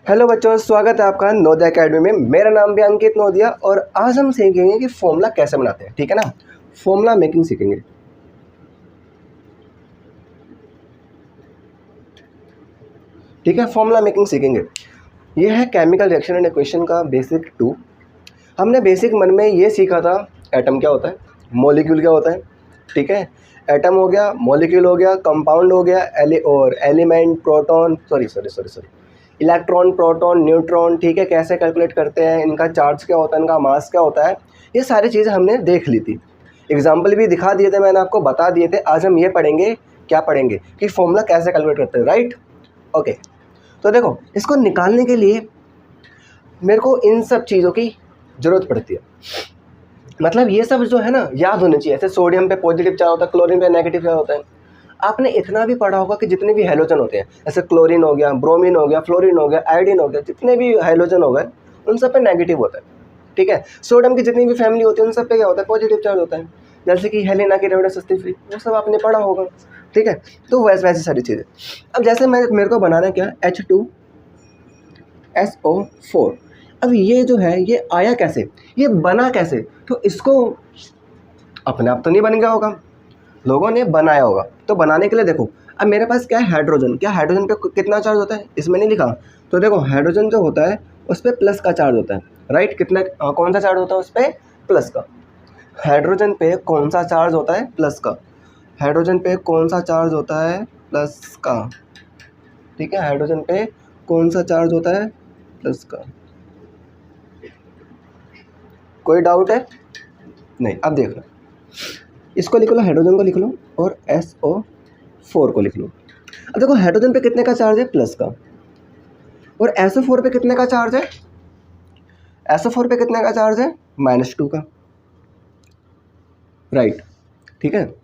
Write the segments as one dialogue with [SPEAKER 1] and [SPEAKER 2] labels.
[SPEAKER 1] Hello बच्चों, स्वागत है आपका नवोदय अकेडमी में। मेरा नाम भी अंकित नोदिया और आज हम सीखेंगे कि फॉर्मूला कैसे बनाते हैं। ठीक है ना, फॉर्मूला मेकिंग सीखेंगे। ठीक है, फॉर्मूला मेकिंग सीखेंगे। यह है केमिकल रिएक्शन एंड इक्वेशन का बेसिक 2। हमने बेसिक मन में ये सीखा था एटम क्या होता है, मॉलिक्यूल क्या होता है। ठीक है, एटम हो गया, मॉलिक्यूल हो गया, कंपाउंड हो गया, और element, proton, sorry electron, proton, neutron. ठीक है, कैसे कैलकुलेट करते हैं, इनका चार्ज क्या होता है, इनका मास क्या होता है, ये सारी चीज़ें हमने देख ली थी। एग्जाम्पल भी दिखा दिए थे, मैंने आपको बता दिए थे। आज हम ये पढ़ेंगे, क्या पढ़ेंगे कि फॉर्मूला कैसे कैलकुलेट करते हैं। Right, okay. तो देखो, इसको निकालने के लिए मेरे को इन सब चीज़ों की ज़रूरत पड़ती है। मतलब ये सब जो है ना याद होनी चाहिए। ऐसे सोडियम पे पॉजिटिव चार्ज होता है, क्लोरीन पे नेगेटिव चार्ज होता है। आपने इतना भी पढ़ा होगा कि जितने भी हैलोजन होते हैं, जैसे क्लोरीन हो गया, ब्रोमीन हो गया, फ्लोरीन हो गया, आयोडीन हो गया, जितने भी हैलोजन हो गए उन सब पे नेगेटिव होता है। ठीक है, सोडियम की जितनी भी फैमिली होती है उन सब पे क्या होता है, पॉजिटिव चार्ज होता है। जैसे कि हेलेना की रेवोडेस फ्री, वो सब आपने पढ़ा होगा। ठीक है, तो वैसी सारी चीज़ें। अब जैसे मेरे को बनाना क्या, H2SO4। अब ये जो है ये आया कैसे, ये बना कैसे, तो इसको अपने आप तो नहीं बन गया होगा, लोगों ने बनाया होगा। तो बनाने के लिए देखो, अब मेरे पास क्या है, हाइड्रोजन। क्या हाइड्रोजन पे कितना चार्ज होता है, इसमें नहीं लिखा। तो देखो, हाइड्रोजन जो होता है उस पर प्लस का चार्ज होता है। राइट, कितना कौन सा चार्ज होता है उस पर, प्लस का। हाइड्रोजन पे कौन सा चार्ज होता है, प्लस का। हाइड्रोजन पे कौन सा चार्ज होता है, प्लस का। ठीक है, हाइड्रोजन पे कौन सा चार्ज होता है, प्लस का। कोई डाउट है? नहीं। अब देख लो, इसको लिख लो, हाइड्रोजन को लिख लो और SO4 को लिख लो। अब देखो, हाइड्रोजन पे कितने का चार्ज है, प्लस का। और SO4 पे कितने का चार्ज है, SO4 पे कितने का चार्ज है, -2 का। राइट, ठीक है।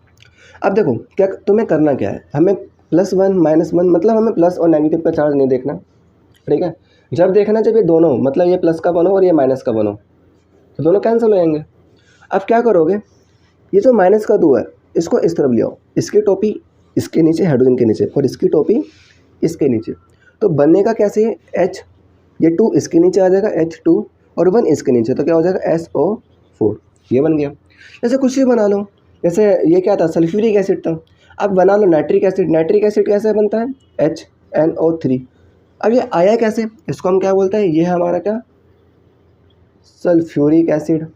[SPEAKER 1] अब देखो, क्या तुम्हें करना क्या है, हमें +1 -1 मतलब हमें प्लस और नेगेटिव का चार्ज नहीं देखना। ठीक है, जब देखना जब ये दोनों, मतलब ये प्लस का बनो और ये माइनस का बनो, तो दोनों कैंसिल हो जाएंगे। अब क्या करोगे, ये जो माइनस का 2 है इसको इस तरफ ले आओ, इसकी टोपी इसके नीचे, हाइड्रोजन के नीचे, और इसकी टोपी इसके नीचे। तो बनने का कैसे है, H, ये 2 इसके नीचे आ जाएगा, H2, और 1 इसके नीचे, तो क्या हो जाएगा, SO4। ये बन गया। जैसे कुछ भी बना लो, जैसे ये क्या था, सल्फ्यूरिक एसिड था। अब बना लो नाइट्रिक एसिड। नाइट्रिक एसिड कैसे बनता है, HNO3। अब ये आया कैसे, इसको हम क्या बोलते हैं, ये है हमारा क्या, सल्फ्यूरिक एसिड।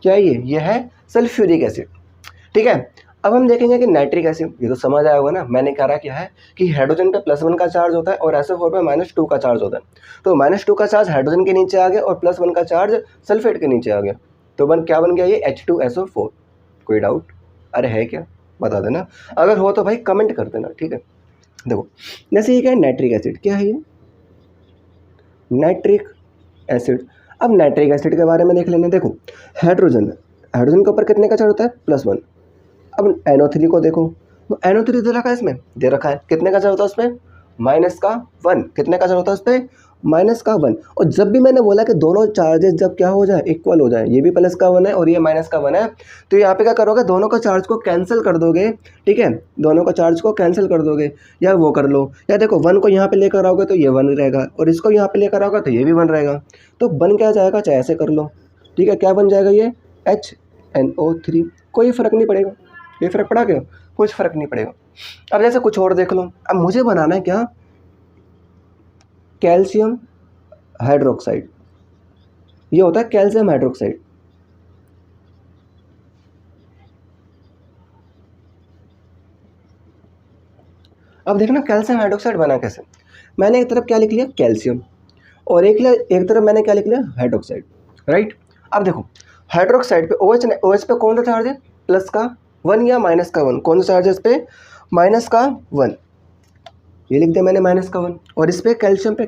[SPEAKER 1] क्या ये है सल्फ्यूरिक एसिड। ठीक है, अब हम देखेंगे कि नाइट्रिक एसिड, ये तो समझ आया होगा ना। मैंने कह रहा क्या है कि हाइड्रोजन पे +1 का चार्ज होता है और SO4 पे -2 का चार्ज होता है। तो -2 का चार्ज हाइड्रोजन के नीचे आ गया और +1 का चार्ज सल्फेट के नीचे आ गया। तो क्या बन गया, ये H2SO4। कोई डाउट? अरे है क्या, बता देना। अगर हो तो भाई कमेंट कर देना। ठीक है, देखो जैसे ये क्या है, नाइट्रिक एसिड। क्या है ये, नाइट्रिक एसिड। अब नाइट्रिक एसिड के बारे में देख लेंगे। देखो, हाइड्रोजन के ऊपर कितने का चार्ज होता है, +1। अब NO3 को देखो, तो NO3 दे रखा है, इसमें दे रखा है कितने का चार्ज होता है उसमें, -1। कितने का चार्ज होता है उस पर, -1। और जब भी मैंने बोला कि दोनों चार्जेस जब क्या हो जाए, इक्वल हो जाए, ये भी +1 है और ये -1 है, तो यहाँ पे क्या करोगे, दोनों का चार्ज को कैंसिल कर दोगे। ठीक है, दोनों का चार्ज को कैंसिल कर दोगे, या वो कर लो, या देखो 1 को यहाँ पे लेकर आओगे तो ये 1 रहेगा, और इसको यहाँ पे लेकर आओगे तो ये भी 1 रहेगा। तो बन क्या जाएगा, चाहे ऐसे कर लो। ठीक है, क्या बन जाएगा, ये HNO3। कोई फ़र्क नहीं पड़ेगा। ये फ़र्क पड़ा क्या, कुछ फ़र्क नहीं पड़ेगा। अब जैसे कुछ और देख लो। अब मुझे बनाना है क्या, कैल्शियम हाइड्रोक्साइड। ये होता है कैल्शियम हाइड्रोक्साइड। अब देखना कैल्शियम हाइड्रोक्साइड बना कैसे। मैंने एक तरफ क्या लिख लिया, कैल्शियम, और एक तरफ मैंने क्या लिख लिया, हाइड्रोक्साइड। राइट, अब देखो हाइड्रोक्साइड पे OH पे कौन सा चार्ज है, प्लस का 1 या -1। कौन सा चार्ज है इस पर, -1। ये लिख दिया मैंने, -1। और इस पर कैल्शियम पे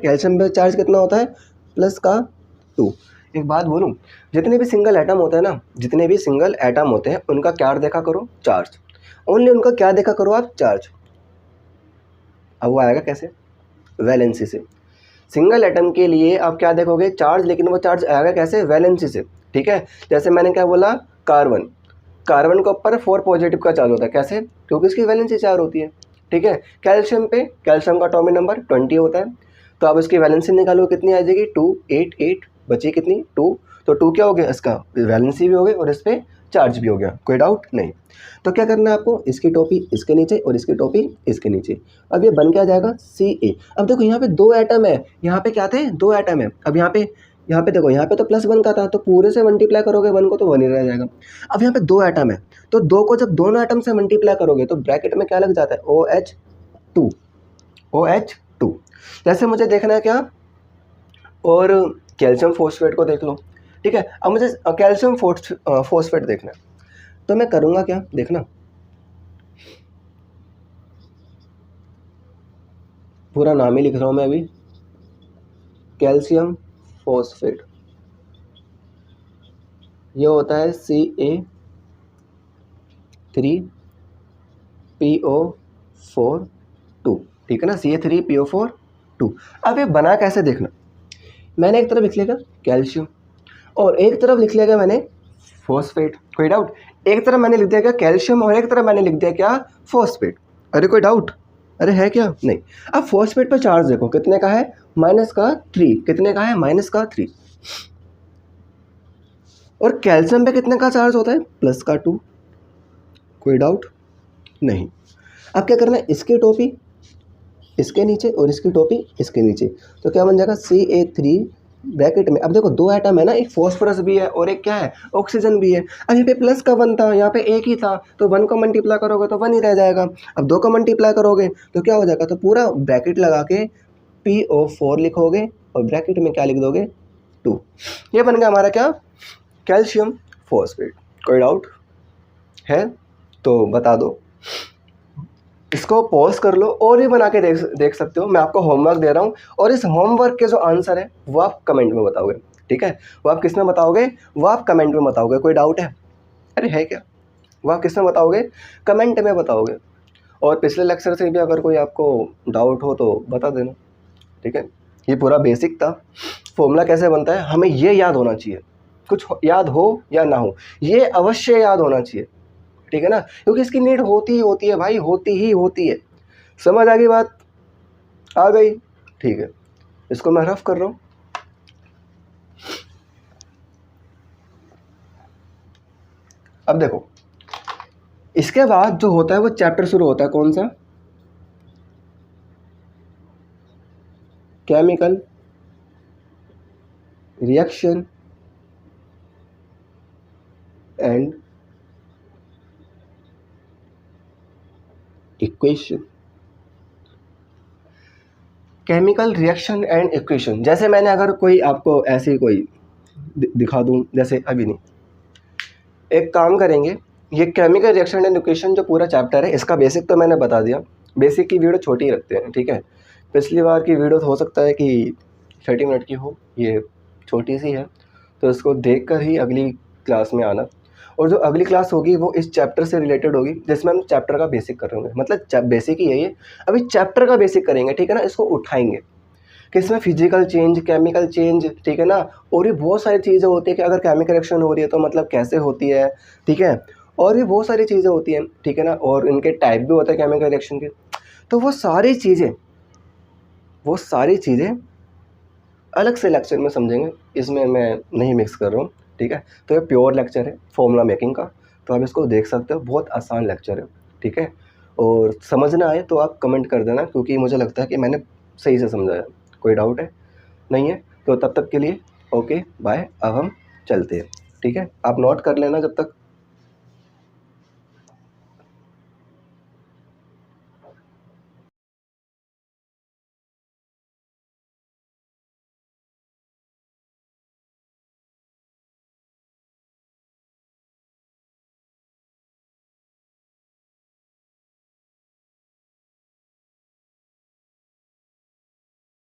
[SPEAKER 1] चार्ज कितना होता है, +2। एक बात बोलूँ, जितने भी सिंगल एटम होते हैं ना, जितने भी सिंगल एटम होते हैं उनका क्या देखा करो, चार्ज। ओनली उनका क्या देखा करो आप, चार्ज। अब वो आएगा कैसे, वैलेंसी से। सिंगल एटम के लिए आप क्या देखोगे, चार्ज, लेकिन वो चार्ज आएगा कैसे, वैलेंसी से। ठीक है, जैसे मैंने क्या बोला, कार्बन के ऊपर 4 पॉजिटिव का चार्ज होता है। कैसे, क्योंकि इसकी वैलेंसी 4 होती है। ठीक है। कैल्शियम पे कैल्शियम का एटॉमिक नंबर 20 होता है, तो आप इसकी वैलेंसी निकालो कितनी आ जाएगी 2 8 8 बची कितनी 2, तो 2 क्या हो गया इसका वैलेंसी भी हो गई और इस पर चार्ज भी हो गया, कोई डाउट नहीं। तो क्या करना है आपको, इसकी टोपी इसके नीचे और इसकी टोपी इसके नीचे। अब ये बन क्या जाएगा Ca। अब देखो यहाँ पे 2 एटम है, यहाँ पे क्या थे 2 एटम है। अब यहाँ पे देखो यहाँ पे तो +1 का था, तो पूरे से मल्टीप्लाई करोगे 1 को तो 1 ही रह जाएगा। अब यहाँ पे 2 एटम है, तो 2 को जब दोनों एटम से मल्टीप्लाई करोगे तो ब्रैकेट में क्या लग जाता है OH2। जैसे मुझे देखना है क्या, और कैल्शियम फॉस्फेट को देख लो, ठीक है। अब मुझे कैल्शियम फॉस्फेट देखना है, तो मैं करूँगा क्या देखना, पूरा नाम ही लिख रहा हूँ मैं अभी, कैल्शियम फॉस्फेट। ये होता है Ca3PO4 2, ठीक है ना, Ca3PO4 2। अब ये बना कैसे देखना, मैंने एक तरफ लिख लिया कैल्शियम और एक तरफ लिख लिया मैंने फॉस्फेट, कोई डाउट। एक तरफ मैंने लिख दिया क्या कैल्शियम और एक तरफ मैंने लिख दिया क्या फॉस्फेट, अरे कोई डाउट, अरे है क्या नहीं। अब फॉस्फेट पर चार्ज देखो कितने का है -3, कितने का है -3, और कैल्शियम पे कितने का चार्ज होता है +2, कोई डाउट नहीं। अब क्या करना है, इसकी टोपी इसके नीचे और इसकी टोपी इसके नीचे, तो क्या बन जाएगा Ca3 ब्रैकेट में। अब देखो 2 एटम है ना, एक फॉस्फोरस भी है और एक क्या है ऑक्सीजन भी है। अब यहाँ पे प्लस का 1 था, यहाँ पे एक ही था, तो 1 को मल्टीप्लाई करोगे तो 1 ही रह जाएगा। अब 2 को मल्टीप्लाई करोगे तो क्या हो जाएगा, तो पूरा ब्रैकेट लगा के PO4 लिखोगे और ब्रैकेट में क्या लिख दोगे 2। ये बन गया हमारा क्या कैल्शियम फॉस्फेट, कोई डाउट है तो बता दो। इसको पॉज कर लो और भी बना के देख सकते हो। मैं आपको होमवर्क दे रहा हूँ और इस होमवर्क के जो आंसर है वो आप कमेंट में बताओगे, ठीक है। वो आप किस में बताओगे, वो आप कमेंट में बताओगे, कोई डाउट है, अरे है क्या, वो आप किस में बताओगे कमेंट में बताओगे। और पिछले लेक्चर से भी अगर कोई आपको डाउट हो तो बता देना, ठीक है। ये पूरा बेसिक था, फॉर्मूला कैसे बनता है हमें ये याद होना चाहिए, कुछ याद हो या ना हो ये अवश्य याद होना चाहिए, ठीक है ना, क्योंकि इसकी नीड होती ही होती है भाई, होती ही होती है। समझ आ गई बात, आ गई, ठीक है। इसको मैं रफ कर रहा हूँ। अब देखो इसके बाद जो होता है वो चैप्टर शुरू होता है, कौन सा, chemical reaction and equation. Chemical reaction and equation, जैसे मैंने अगर कोई आपको ऐसे कोई दिखा दूं, जैसे अभी नहीं, एक काम करेंगे, ये केमिकल रिएक्शन एंड इक्वेशन जो पूरा चैप्टर है इसका बेसिक तो मैंने बता दिया। बेसिक की वीडियो छोटी रखते हैं, ठीक है। पिछली बार की वीडियो हो सकता है कि 30 मिनट की हो, ये छोटी सी है, तो इसको देख कर ही अगली क्लास में आना। और जो अगली क्लास होगी वो इस चैप्टर से रिलेटेड होगी, जिसमें हम चैप्टर का बेसिक करेंगे, मतलब बेसिक ही है ये, अभी चैप्टर का बेसिक करेंगे, ठीक है ना। इसको उठाएंगे कि इसमें फिजिकल चेंज, केमिकल चेंज, ठीक है ना, और भी बहुत सारी चीज़ें होती है कि अगर केमिकल रिएक्शन हो रही है तो मतलब कैसे होती है, ठीक है, और भी बहुत सारी चीज़ें होती हैं, ठीक है ना, और इनके टाइप भी होते हैं केमिकल रिएक्शन के। तो वो सारी चीज़ें अलग से लेक्चर में समझेंगे, इसमें मैं नहीं मिक्स कर रहा हूँ, ठीक है। तो ये प्योर लेक्चर है फॉर्मूला मेकिंग का, तो आप इसको देख सकते हो, बहुत आसान लेक्चर है, ठीक है। और समझ ना आए तो आप कमेंट कर देना, क्योंकि मुझे लगता है कि मैंने सही से समझाया। कोई डाउट है नहीं है तो तब तक के लिए ओके बाय, अब हम चलते हैं, ठीक है। आप नोट कर लेना जब तक